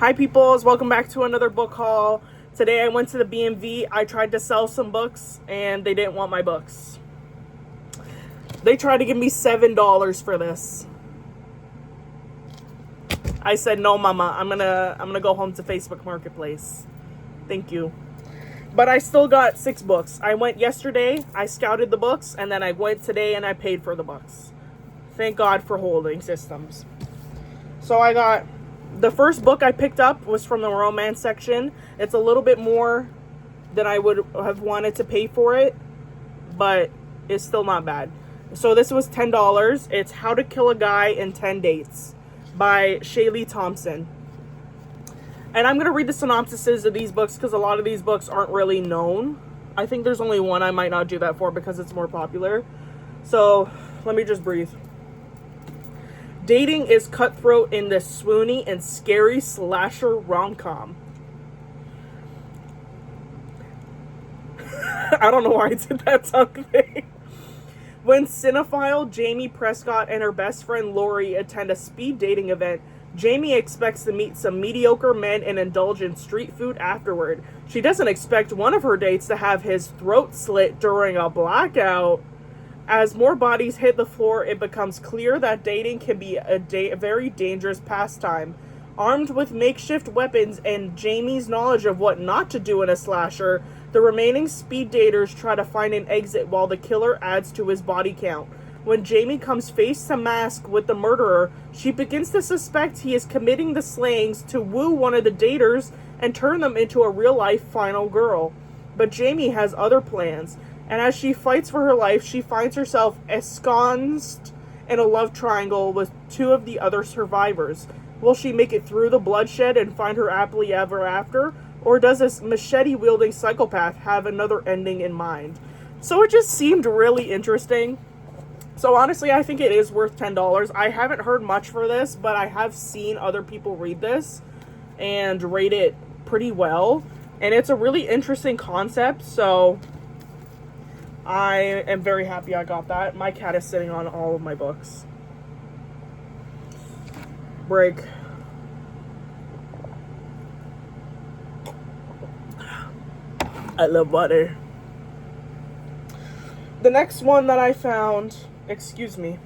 Hi peoples, welcome back to another book haul. Today I went to the BMV. I tried to sell some books and they didn't want my books. They tried to give me $7 for this. I said, no mama, I'm gonna go home to Facebook Marketplace. Thank you. But I still got 6 books. I went yesterday, I scouted the books, and then I went today and I paid for the books. Thank God for holding systems. So I got, the first book I picked up was from the romance section. It's a little bit more than I would have wanted to pay for it, but it's still not bad. So this was $10. It's How to Kill a Guy in 10 Dates by Shaylee Thompson. And I'm going to read the synopsises of these books because a lot of these books aren't really known. I think there's only one I might not do that for because it's more popular. So let me just breathe. Dating is cutthroat in this swoony and scary slasher rom-com. I don't know why I did that tongue thing. When cinephile Jamie Prescott and her best friend Lori attend a speed dating event, Jamie expects to meet some mediocre men and indulge in street food afterward. She doesn't expect one of her dates to have his throat slit during a blackout. As more bodies hit the floor, it becomes clear that dating can be a very dangerous pastime. Armed with makeshift weapons and Jamie's knowledge of what not to do in a slasher, the remaining speed daters try to find an exit while the killer adds to his body count. When Jamie comes face to mask with the murderer, she begins to suspect he is committing the slayings to woo one of the daters and turn them into a real-life final girl. But Jamie has other plans, and as she fights for her life, she finds herself ensconced in a love triangle with 2 of the other survivors. Will she make it through the bloodshed and find her happily ever after? Or does this machete-wielding psychopath have another ending in mind? So it just seemed really interesting. So honestly, I think it is worth $10. I haven't heard much for this, but I have seen other people read this and rate it pretty well. And it's a really interesting concept, so I am very happy I got that. My cat is sitting on all of my books. Break. I love water. The next one that I found, excuse me,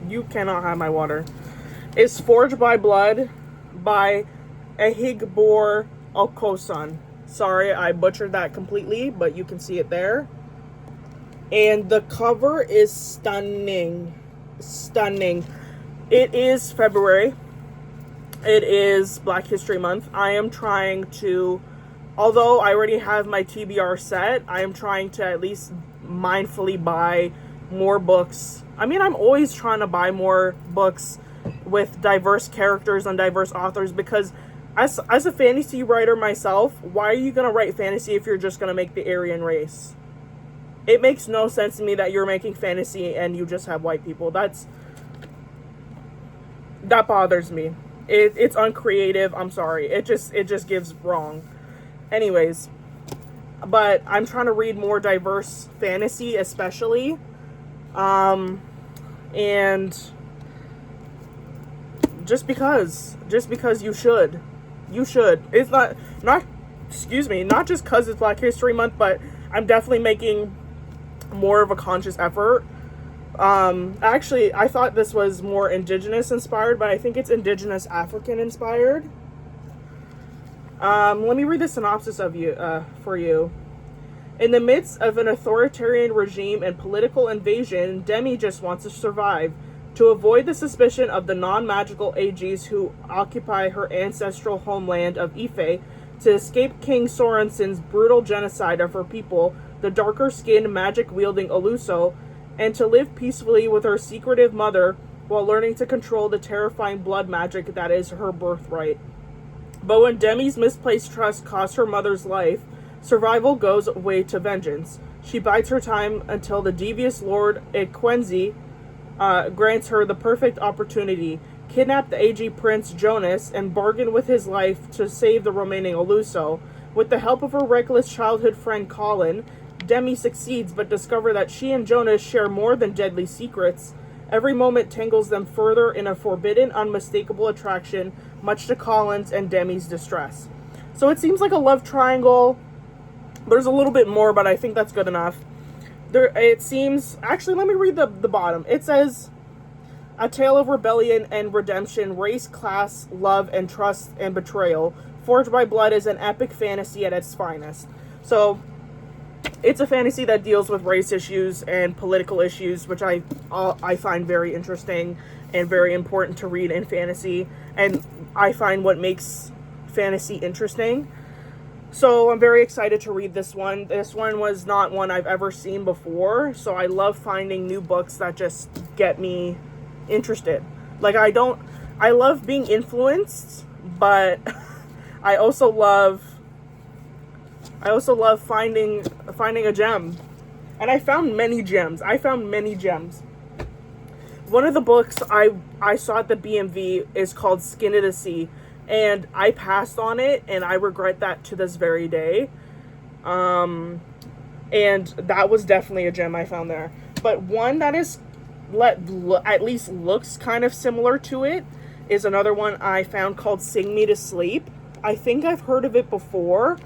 you cannot have my water, is Forged by Blood by Ehigbor Okosan. Sorry, I butchered that completely, but you can see it there. And the cover is stunning. Stunning. It is February. It is Black History Month. I am trying to, although I already have my TBR set, I am trying to at least mindfully buy more books. I mean, I'm always trying to buy more books with diverse characters and diverse authors because as a fantasy writer myself, why are you going to write fantasy if you're just going to make the Aryan race? It makes no sense to me that you're making fantasy and you just have white people. That bothers me. It's uncreative. I'm sorry. It just gives wrong. Anyways, but I'm trying to read more diverse fantasy, especially, and just because you should. It's not excuse me, not just because it's Black History Month, but I'm definitely making more of a conscious effort. Actually, I thought this was more indigenous inspired, but I think it's indigenous African inspired. Let me read the synopsis for you. In the midst of an authoritarian regime and political invasion, Demi just wants to survive. To avoid the suspicion of the non-magical Aegis who occupy her ancestral homeland of Ife, to escape King Sorensen's brutal genocide of her people, the darker-skinned, magic-wielding Oluso, and to live peacefully with her secretive mother while learning to control the terrifying blood magic that is her birthright. But when Demi's misplaced trust costs her mother's life, survival goes away to vengeance. She bides her time until the devious Lord Ekwenzi grants her the perfect opportunity, kidnap the AG Prince Jonas, and bargain with his life to save the remaining Oluso. With the help of her reckless childhood friend Colin, Demi succeeds but discover that she and Jonas share more than deadly secrets. Every moment tangles them further in a forbidden, unmistakable attraction, much to Colin's and Demi's distress. So it seems like a love triangle. There's a little bit more, but I think that's good enough. It seems... Actually, let me read the bottom. It says, a tale of rebellion and redemption, race, class, love, and trust and betrayal, forged by blood, is an epic fantasy at its finest. So, it's a fantasy that deals with race issues and political issues, which I find very interesting and very important to read in fantasy. And I find what makes fantasy interesting. So I'm very excited to read this one. This one was not one I've ever seen before, so I love finding new books that just get me interested. Like, I love being influenced, but I also love finding a gem. And I found many gems. One of the books I saw at the BMV is called Skin of the Sea. And I passed on it, and I regret that to this very day. And that was definitely a gem I found there. But one that is, at least looks kind of similar to it, is another one I found called Sing Me to Sleep. I think I've heard of it before,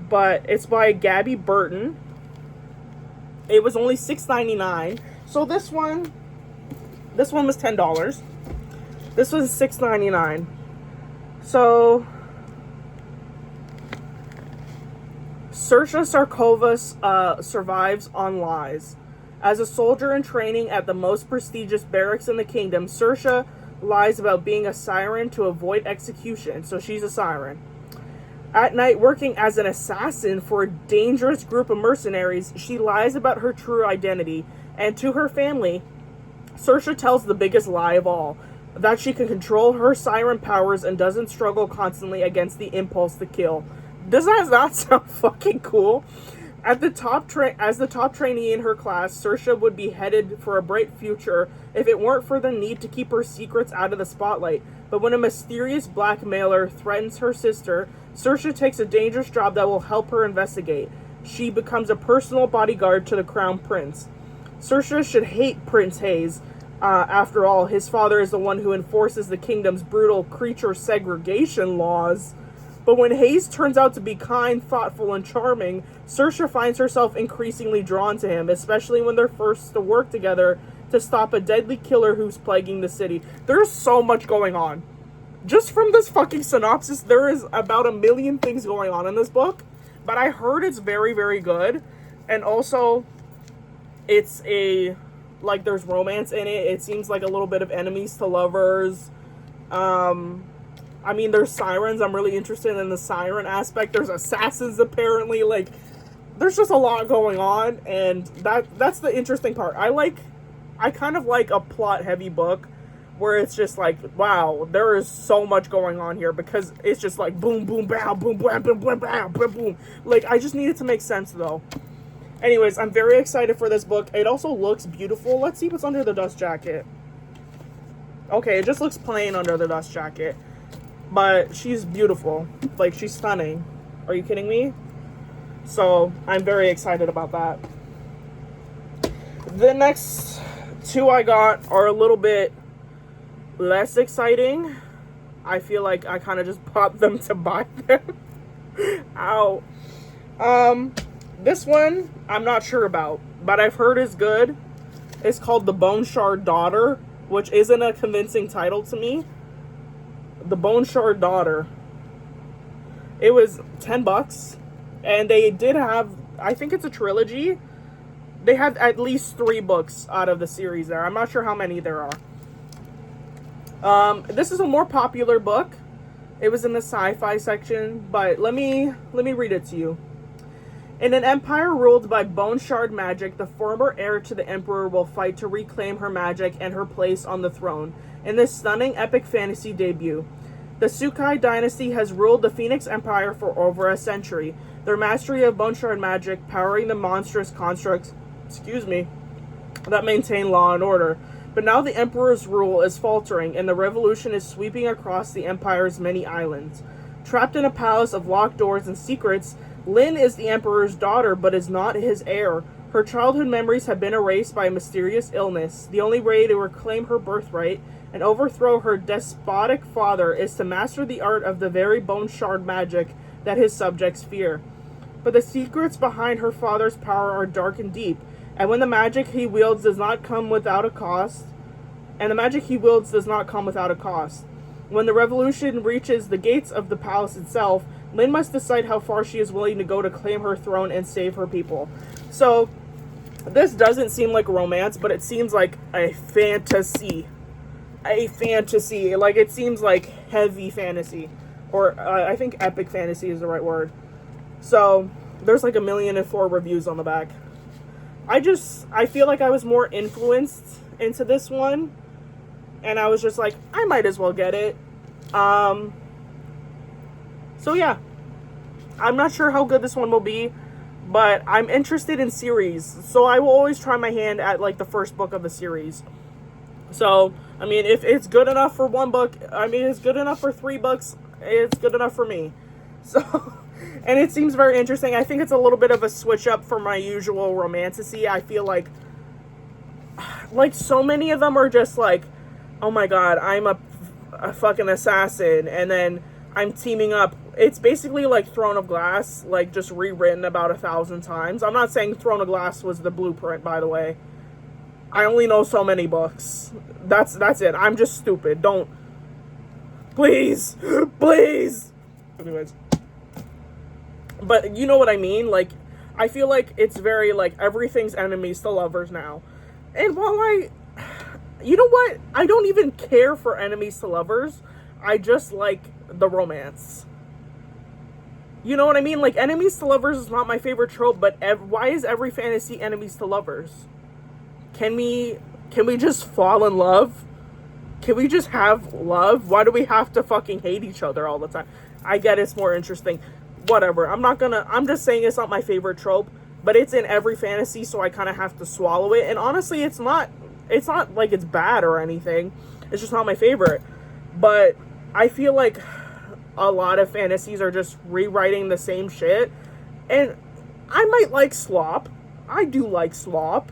but it's by Gabby Burton. It was only $6.99. So this one was $10. This was $6.99. So, Saoirse Sarkova survives on lies. As a soldier in training at the most prestigious barracks in the kingdom, Saoirse lies about being a siren to avoid execution, so she's a siren. At night, working as an assassin for a dangerous group of mercenaries, she lies about her true identity, and to her family, Saoirse tells the biggest lie of all, that she can control her siren powers and doesn't struggle constantly against the impulse to kill. Does that not sound fucking cool? As the top trainee in her class, Saoirse would be headed for a bright future if it weren't for the need to keep her secrets out of the spotlight. But when a mysterious blackmailer threatens her sister, Saoirse takes a dangerous job that will help her investigate. She becomes a personal bodyguard to the crown prince. Saoirse should hate Prince Hayes. After all, his father is the one who enforces the kingdom's brutal creature segregation laws. But when Hayes turns out to be kind, thoughtful, and charming, Saoirse finds herself increasingly drawn to him, especially when they're forced to work together to stop a deadly killer who's plaguing the city. There's so much going on. Just from this fucking synopsis, there is about 1 million things going on in this book. But I heard it's very, very good. And also, it's there's romance in it. It seems like a little bit of enemies to lovers. There's sirens. I'm really interested in the siren aspect. There's assassins, apparently. Like, there's just a lot going on, and that's the interesting part. I kind of like a plot-heavy book where it's just like, wow, there is so much going on here, because it's just like boom, boom, bam, boom, bam, boom, bam, bam, boom, boom. Like, I just need it to make sense, though. Anyways, I'm very excited for this book. It also looks beautiful. Let's see what's under the dust jacket. Okay, it just looks plain under the dust jacket. But she's beautiful. Like, she's stunning. Are you kidding me? So, I'm very excited about that. The next two I got are a little bit less exciting. I feel like I kind of just bought them to buy them. Ow. This one, I'm not sure about, but I've heard is good. It's called The Bone Shard Daughter, which isn't a convincing title to me. The Bone Shard Daughter. It was $10, and they did have, I think it's a trilogy. They had at least 3 books out of the series there. I'm not sure how many there are. This is a more popular book. It was in the sci-fi section, but let me read it to you. In an empire ruled by bone shard magic, the former heir to the emperor will fight to reclaim her magic and her place on the throne. In this stunning epic fantasy debut, the Sukai dynasty has ruled the Phoenix Empire for over a century. Their mastery of bone shard magic powering the monstrous constructs, that maintain law and order. But now the emperor's rule is faltering, and the revolution is sweeping across the empire's many islands. Trapped in a palace of locked doors and secrets, Lynn is the emperor's daughter, but is not his heir. Her childhood memories have been erased by a mysterious illness. The only way to reclaim her birthright and overthrow her despotic father is to master the art of the very bone shard magic that his subjects fear. But the secrets behind her father's power are dark and deep, and when the magic he wields does not come without a cost, When the revolution reaches the gates of the palace itself, Lynn must decide how far she is willing to go to claim her throne and save her people. So, this doesn't seem like romance, but it seems like a fantasy. Like, it seems like heavy fantasy. Or, I think epic fantasy is the right word. So, there's like 1,000,004 reviews on the back. I feel like I was more influenced into this one. And I was just like, I might as well get it. So yeah. I'm not sure how good this one will be. But I'm interested in series. So I will always try my hand at like the first book of the series. So, I mean, if it's good enough for one book, it's good enough for 3 books, it's good enough for me. So, and it seems very interesting. I think it's a little bit of a switch up from my usual romantasy. I feel like so many of them are just like, oh my god, I'm a fucking assassin, and then I'm teaming up. It's basically like Throne of Glass, like just rewritten about 1,000 times. I'm not saying Throne of Glass was the blueprint, by the way. I only know so many books. That's it. I'm just stupid. Don't. Please. Please. Anyways. But you know what I mean? Like, I feel like it's very, like, everything's enemies to lovers now. And while you know what? I don't even care for enemies to lovers. I just like the romance. You know what I mean? Like, enemies to lovers is not my favorite trope, but why is every fantasy enemies to lovers? Can we just fall in love? Can we just have love? Why do we have to fucking hate each other all the time? I get it's more interesting. Whatever. I'm just saying it's not my favorite trope, but it's in every fantasy, so I kind of have to swallow it. And honestly, it's not like it's bad or anything. It's just not my favorite. But I feel like a lot of fantasies are just rewriting the same shit. And I might like slop. I do like slop.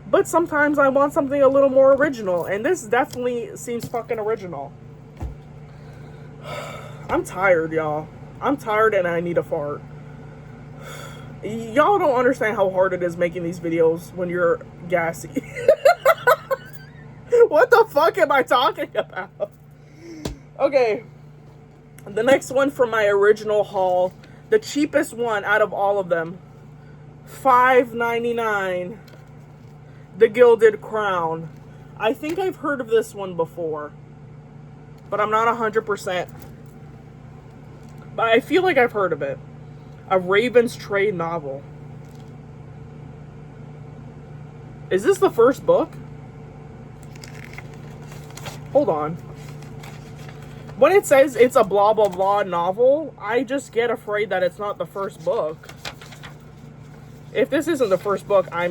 But sometimes I want something a little more original. And this definitely seems fucking original. I'm tired, y'all. I'm tired and I need a fart. Y'all don't understand how hard it is making these videos when you're gassy. What the fuck am I talking about? Okay. The next one from my original haul. The cheapest one out of all of them. $5.99. The Gilded Crown. I think I've heard of this one before. But I'm not 100%. But I feel like I've heard of it. A Raven's Trade novel. Is this the first book? Hold on. When it says it's a blah blah blah novel, I just get afraid that it's not the first book. If this isn't the first book, I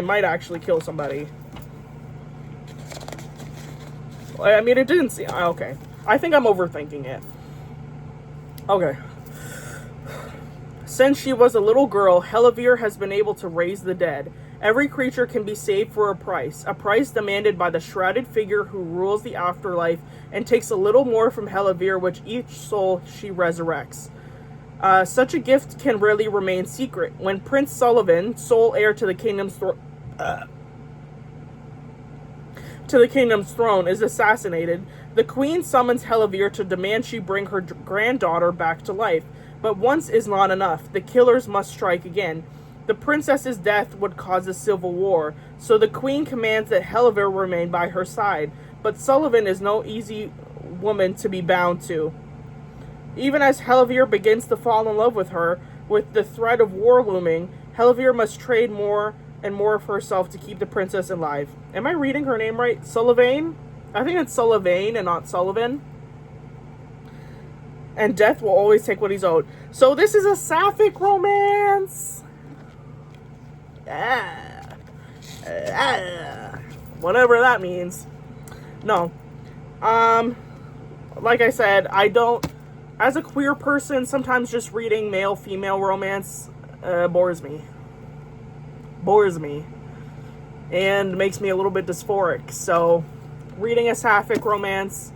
might actually kill somebody. I mean, it didn't seem... Okay. I think I'm overthinking it. Okay. Since she was a little girl, Helivir has been able to raise the dead. Every creature can be saved for a price demanded by the shrouded figure who rules the afterlife and takes a little more from Helivir with each soul she resurrects. Such a gift can rarely remain secret. When Prince Sullivan, sole heir to the kingdom's throne, is assassinated, the queen summons Helivir to demand she bring her granddaughter back to life. But once is not enough. The killers must strike again. The princess's death would cause a civil war, so the queen commands that Helivir remain by her side. But Sullivan is no easy woman to be bound to. Even as Helivir begins to fall in love with her, with the threat of war looming, Helivir must trade more and more of herself to keep the princess alive. Am I reading her name right? Sullivan? I think it's Sullivan and not Sullivan. And death will always take what he's owed. So this is a sapphic romance. Whatever that means. No. Like I said, I don't... As a queer person, sometimes just reading male-female romance bores me. bores me and makes me a little bit dysphoric. So reading a sapphic romance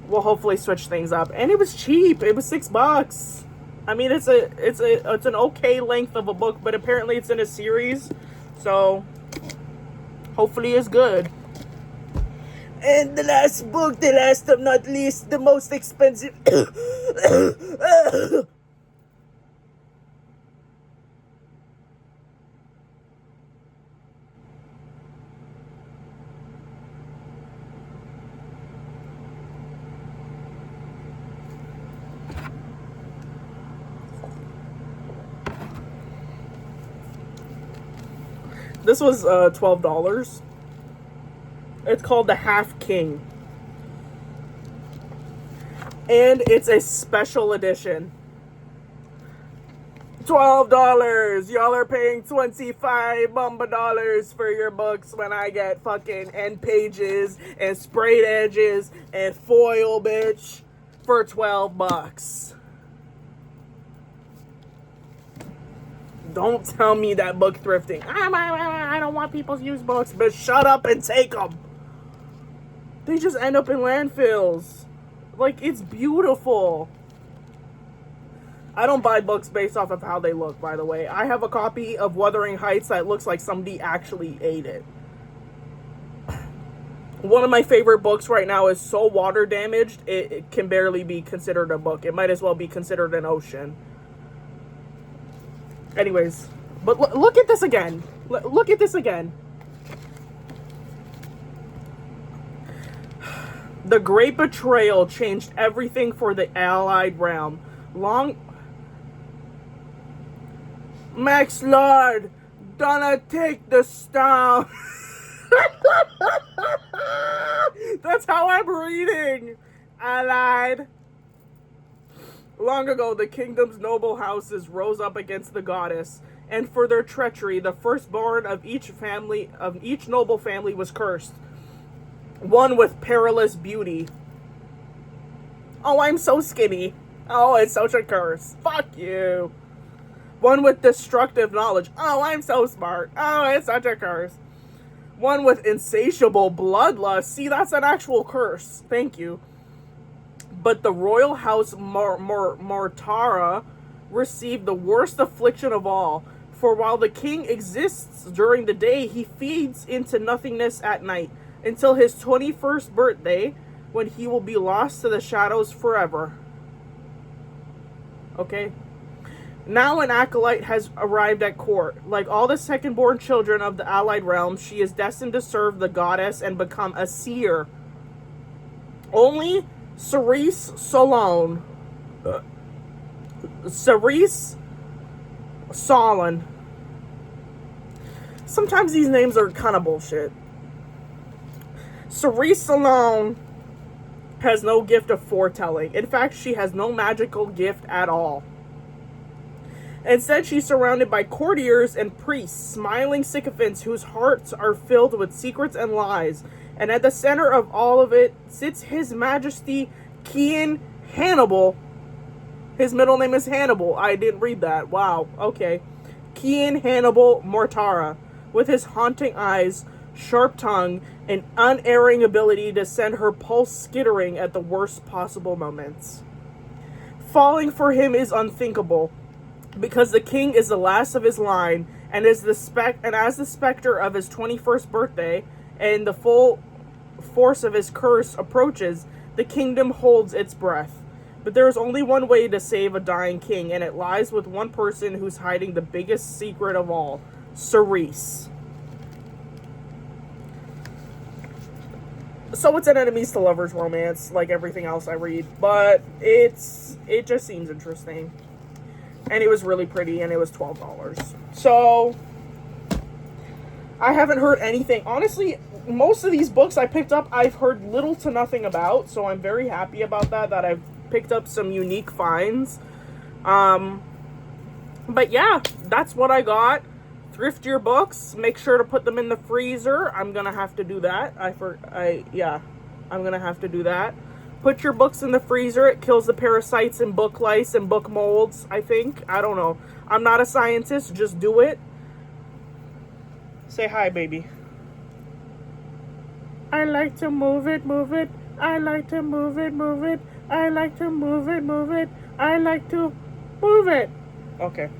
will hopefully switch things up. And it was cheap. It was $6. I mean, it's an okay length of a book, but apparently it's in a series, so hopefully it's good. And the last book, the last but not least, the most expensive. This was $12. It's called The Half King. And it's a special edition. $12. Y'all are paying $25 for your books when I get fucking end pages and sprayed edges and foil, bitch, for $12. Don't tell me that book thrifting. I don't want people's used books, but shut up and take them. They just end up in landfills. Like, it's beautiful. I don't buy books based off of how they look, by the way. I have a copy of Wuthering Heights that looks like somebody actually ate it. One of my favorite books right now is so water damaged, it can barely be considered a book. It might as well be considered an ocean. Anyways, but look at this again. Look at this again. The Great Betrayal changed everything for the Allied realm. Max Lord, gonna take the stone. That's how I'm reading. Allied. Long ago, the kingdom's noble houses rose up against the goddess, and for their treachery, the firstborn of each noble family was cursed. One with perilous beauty. Oh, I'm so skinny. Oh, it's such a curse. Fuck you. One with destructive knowledge. Oh, I'm so smart. Oh, it's such a curse. One with insatiable bloodlust. See, that's an actual curse. Thank you. But the royal house Mortara received the worst affliction of all. For while the king exists during the day, he feeds into nothingness at night, until his 21st birthday, when he will be lost to the shadows forever. Okay? Now an acolyte has arrived at court. Like all the second-born children of the Allied realm, she is destined to serve the goddess and become a seer. Only Cerise Solon. Cerise Solon. Sometimes these names are kind of bullshit. Cerise Solon has no gift of foretelling. In fact, she has no magical gift at all. Instead, she's surrounded by courtiers and priests, smiling sycophants whose hearts are filled with secrets and lies. And at the center of all of it sits His Majesty King Hannibal. His middle name is Hannibal. I didn't read that. Wow. Okay. King Hannibal Mortara, with his haunting eyes, sharp tongue, and unerring ability to send her pulse skittering at the worst possible moments. Falling for him is unthinkable, because the king is the last of his line, and as the specter of his 21st birthday and the full force of his curse approaches, the kingdom holds its breath. But there is only one way to save a dying king, and it lies with one person who's hiding the biggest secret of all, Cerise. So it's an enemies to lovers romance, like everything else I read, but it just seems interesting. And it was really pretty, and it was $12. So I haven't heard anything. Honestly, most of these books I picked up, I've heard little to nothing about, so I'm very happy about that I've picked up some unique finds. But yeah, that's what I got. Thrift your books. Make sure to put them in the freezer. I'm gonna have to do that. I'm gonna have to do that. Put your books in the freezer. It kills the parasites and book lice and book molds, I think. I don't know. I'm not a scientist. Just do it. Say hi, baby. I like to move it, move it. I like to move it, move it. I like to move it, move it. I like to move it. Okay.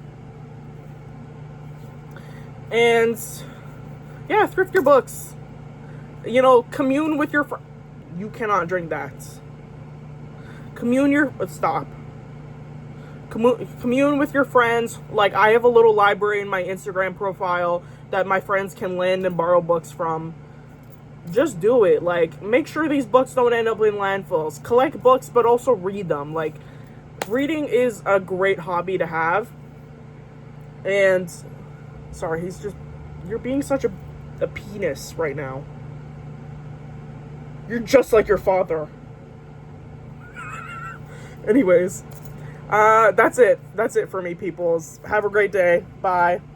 And yeah, thrift your books. You know, commune with your you cannot drink that. Stop. Commune with your friends. Like, I have a little library in my Instagram profile that my friends can lend and borrow books from. Just do it. Like, make sure these books don't end up in landfills. Collect books, but also read them. Like, reading is a great hobby to have. And sorry, you're being such a penis right now. You're just like your father. Anyways, that's it. That's it for me, peoples. Have a great day. Bye.